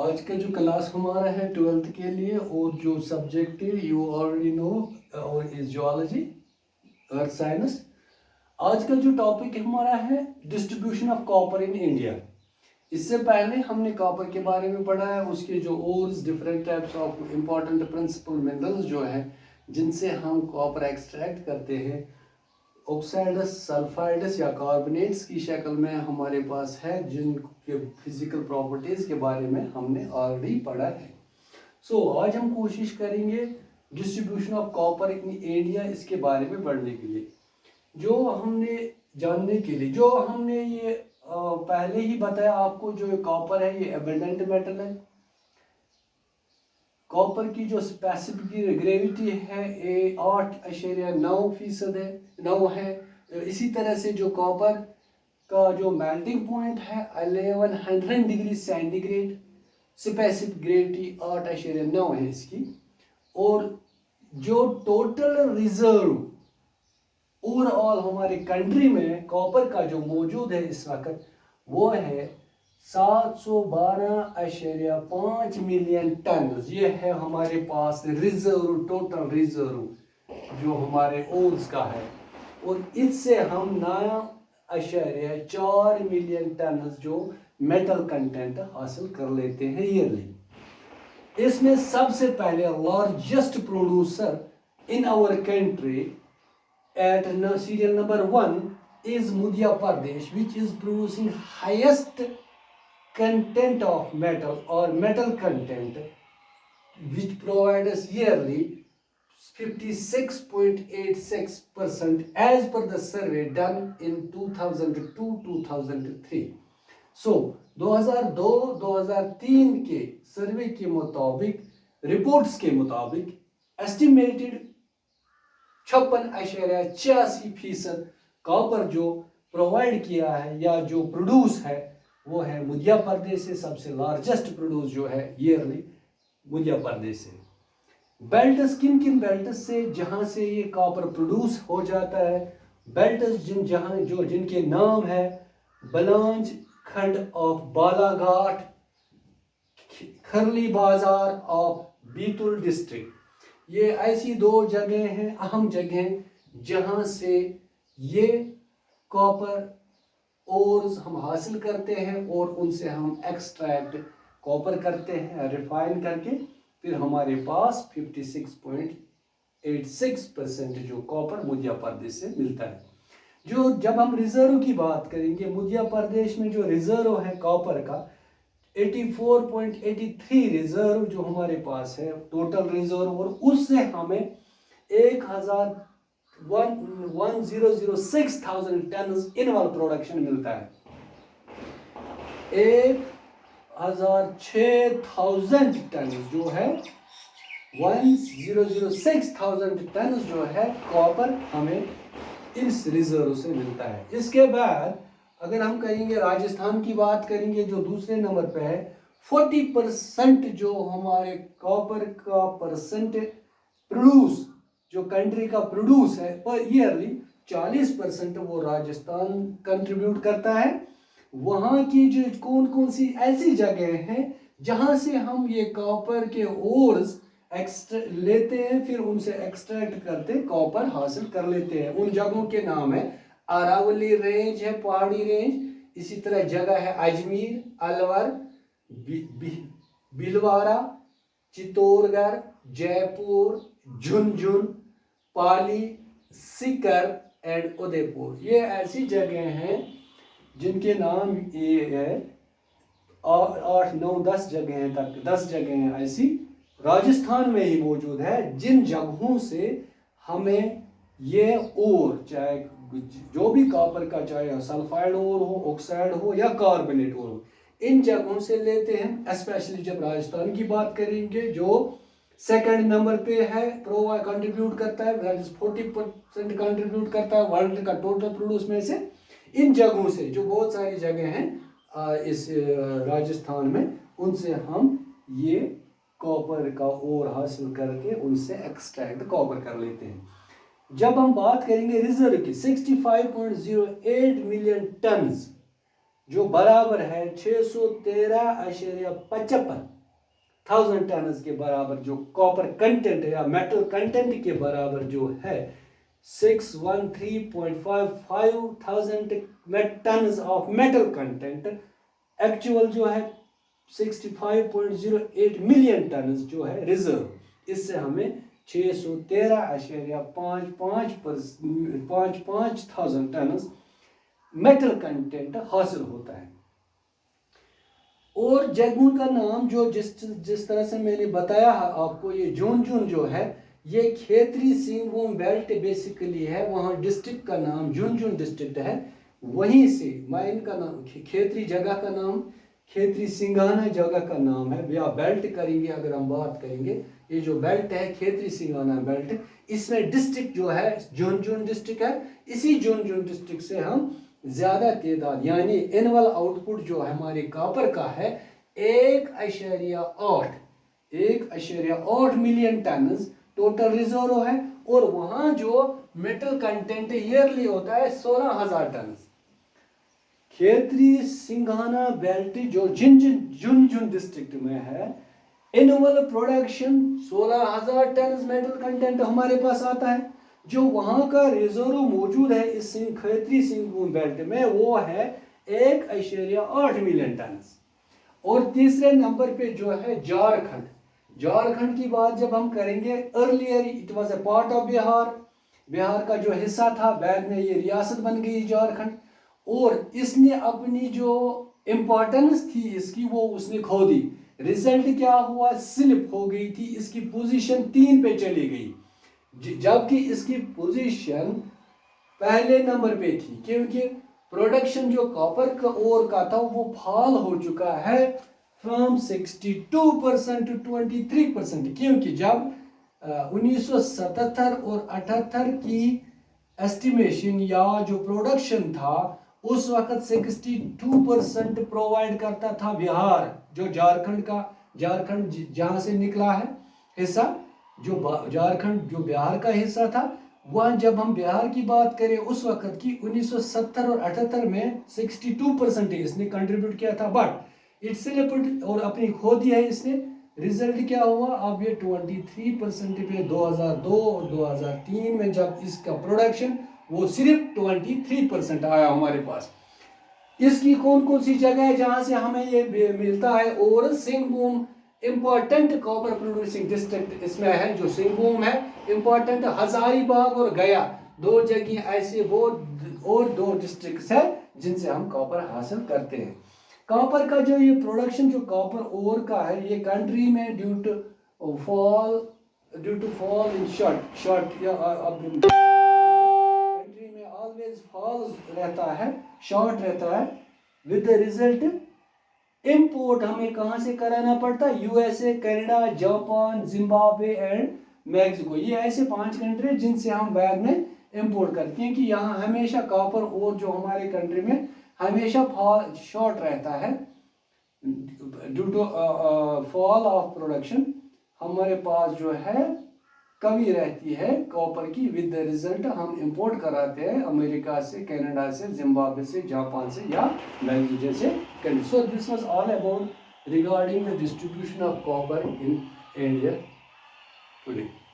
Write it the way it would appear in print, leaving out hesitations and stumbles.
आज का जो क्लास हमारा है 12th के लिए और जो सब्जेक्ट है यू ऑलरेडी नो और इज जियोलॉजी अर्थ साइंस। आज का जो टॉपिक हमारा है distribution of copper in India. इससे पहले हमने कॉपर के बारे में पढ़ा है, उसके जो ores different types of important principle minerals जो है जिनसे हम कॉपर एक्सट्रैक्ट करते हैं, ऑक्साइड्स, सल्फाइड्स या कार्बोनेट्स की शक्ल में हमारे पास है, जिनके फिजिकल प्रॉपर्टीज़ के बारे में हमने ऑलरेडी पढ़ा है। आज हम कोशिश करेंगे distribution of copper in India इसके बारे में पढ़ने के लिए। जो हमने जानने के लिए जो हमने ये पहले ही बताया आपको, जो कॉपर है ये एबंडेंट मेटल है। कॉपर की जो स्पेसिफिक ग्रेविटी है 8.9% है 9 है। इसी तरह से जो कॉपर का जो मेल्टिंग पॉइंट है 1100 डिग्री सेंटीग्रेड, स्पेसिफिक ग्रेविटी 8.9 है इसकी। और जो टोटल रिजर्व ओवरऑल हमारे कंट्री में कॉपर का जो मौजूद है इस वक्त वो है 712.5 मिलियन टन। ये है हमारे पास रिजर्व, टोटल रिजर्व जो हमारे ओर्स का है। और इससे हम 9.4 मिलियन टन जो मेटल कंटेंट हासिल कर लेते हैं ईयरली। इसमें सबसे पहले largest producer in our country at serial number 1 is Madhya Pradesh, which is producing highest content of metal or metal content, which provides us yearly 56.86% as per the survey done in 2002-2003. 2002-2003 के सर्वे के मुताबिक, reports के मुताबिक estimated 56.86% copper जो provide किया है या जो प्रोड्यूस है वो है मध्य प्रदेश से। सबसे लार्जेस्ट प्रोड्यूस जो है ईयरली मध्य प्रदेश से। बेल्ट्स किन किन बेल्ट्स से जहां से ये कॉपर प्रोड्यूस हो जाता है, बेल्ट्स जिनके नाम है बलांज खंड ऑफ बालाघाट, खरली बाजार ऑफ बीतुल डिस्ट्रिक्ट। ये ऐसी दो जगह हैं, अहम जगह, जहां से ये कॉपर ओर्स हम हासिल करते हैं और उनसे हम एक्सट्रैक्ट कॉपर करते हैं रिफाइन करके। फिर हमारे पास 56.86% जो कॉपर मध्य प्रदेश से मिलता है। जब हम रिजर्व की बात करेंगे, मध्य प्रदेश में जो रिजर्व है कॉपर का 84.83 रिजर्व जो हमारे पास है टोटल रिजर्व, और उससे हमें 1006,000 टन एनुअल प्रोडक्शन मिलता है। 1006,000 टन जो है 1006,000 टन जो है कॉपर हमें इस रिजर्व से मिलता है। इसके बाद अगर हम करेंगे राजस्थान की बात करेंगे जो दूसरे नंबर पे है, 40% जो हमारे कॉपर का परसेंट प्रोड्यूस जो कंट्री का प्रोड्यूस है पर ईयरली 40% वो राजस्थान कंट्रीब्यूट करता है। वहाँ की जो कौन कौन सी ऐसी जगह हैं जहाँ से हम ये कॉपर के ओर्स लेते हैं, फिर उनसे एक्सट्रैक्ट करते कॉपर हासिल कर लेते हैं। उन जगहों के नाम है अरावली रेंज है, पहाड़ी रेंज। इसी तरह जगह है अजमेर, अलवर, भीलवाड़ा, चित्तौड़गढ़, जयपुर, झुंझुनू, पाली, सीकर एंड उदयपुर। ये ऐसी जगह हैं जिनके नाम ये है 8, 9, 10 जगह तक, 10 जगह ऐसी राजस्थान में ही मौजूद है, जिन जगहों से हमें ये और चाहे जो भी कॉपर का, चाहे सल्फाइड ओर हो, ऑक्साइड हो या कार्बोनेट ओर हो, इन जगहों से लेते हैं। स्पेशली जब राजस्थान की बात करेंगे जो सेकंड नंबर पे है, कंट्रीब्यूट करता है, 40% कंट्रीब्यूट करता है वर्ल्ड का टोटल प्रोड्यूस में से। इन जगहों से जो बहुत सारी जगह हैं इस राजस्थान में, उनसे हम ये कॉपर का ओर हासिल करके उनसे एक्सट्रैक्ट कॉपर कर लेते हैं। जब हम बात करेंगे रिजर्व की 65.08 मिलियन टन जो बराबर है 613.55 1000 टन के बराबर जो कॉपर कंटेंट है या मेटल कंटेंट के बराबर जो है 613.55 thousand ton of metal content, actual जो है 65.08 मिलियन टन जो है रिजर्व। इससे हमें 613.55 थाउजेंड टन मेटल कंटेंट हासिल होता है। और जगहों का नाम जो जिस तरह से मैंने बताया आपको, ये झुनझुन जो है ये खेतरी सिंहभूम बेल्ट बेसिकली है, वहाँ डिस्ट्रिक्ट का नाम झुनझुन डिस्ट्रिक्ट है। वहीं से माइन का नाम, खेतरी जगह का नाम खेतरी सिंघाना जगह का नाम है, या बेल्ट करेंगे अगर हम बात करेंगे, ये जो बेल्ट है खेतरी सिंघाना बेल्ट, इसमें डिस्ट्रिक्ट जो है झुनझुन डिस्ट्रिक्ट है। इसी झुनझुन डिस्ट्रिक्ट से हम ज्यादा तादाद यानी एनुअल आउटपुट जो हमारे कॉपर का है 1.8 मिलियन टन टोटल रिजर्व है। और वहां जो मेटल कंटेंट ईयरली होता है 16,000 टन। खेतरी सिंघाना बेल्ट जो झुनझुन डिस्ट्रिक्ट में है, annual production 16,000 ton metal content हमारे पास आता है। जो वहां का रिजर्व मौजूद है इस खेतरी सिंहभूम बेल्ट में वो है 1.8 मिलियन टन। और तीसरे नंबर पे जो है झारखंड। झारखंड की बात जब हम करेंगे, earlier it was a part of Bihar, Bihar का जो हिस्सा था, बाद में ये रियासत बन गई झारखंड। और इसने अपनी जो इम्पोर्टेंस थी इसकी वो उसने खो दी। रिजल्ट क्या हुआ, स्लिप हो गई थी, इसकी पोजीशन 3 पे चली गई, जबकि इसकी पोजीशन पहले नंबर पे थी, क्योंकि प्रोडक्शन जो कॉपर का ओर का था वो फॉल हो चुका है फ्रॉम 62% टू 23%। क्योंकि जब 1977 और 78 की एस्टिमेशन या जो प्रोडक्शन था उस वक्त 62% प्रोवाइड करता था बिहार, जो झारखंड जहां से निकला है हिस्सा, जो झारखंड जो बिहार का हिस्सा था, वह जब हम बिहार की बात करें उस वक्त की 1970 और 78 में 62% इसने कंट्रीब्यूट किया था, बट इट्स और अपनी खो दिया है इसने। रिजल्ट क्या हुआ, अब ये 23% पे 2002 और 2003 में जब इसका प्रोडक्शन वो सिर्फ 23% आया हमारे पास। इसकी कौन कौन सी जगह है जहां से हमें ये मिलता है, और Singhbhum important copper producing district इसमें है, जो सिंहभूम है इंपॉर्टेंट, हजारीबाग और गया, 2 जगह ऐसे वो और 2 डिस्ट्रिक्ट है जिनसे हम कॉपर हासिल करते हैं। कॉपर का जो ये प्रोडक्शन जो कॉपर ओर का है, ये कंट्री में due to fall in short या कंट्री में ऑलवेज फॉल रहता है, शॉर्ट रहता है, विद द रिजल्ट इंपोर्ट हमें कहां से कराना पड़ता है, USA, Canada, Japan, Zimbabwe and Mexico. ये ऐसे 5 कंट्री जिनसे हम बाद में इंपोर्ट करते हैं कि यहाँ हमेशा कॉपर और जो हमारे कंट्री में हमेशा शॉर्ट रहता है due to fall of production. हमारे पास जो है कमी रहती है कॉपर की, विद द रिजल्ट हम इंपोर्ट कराते हैं अमेरिका से, कनाडा से, जिम्बाब्वे से, जापान से या मैक्सिको से। So this was all about regarding the distribution of copper in India today.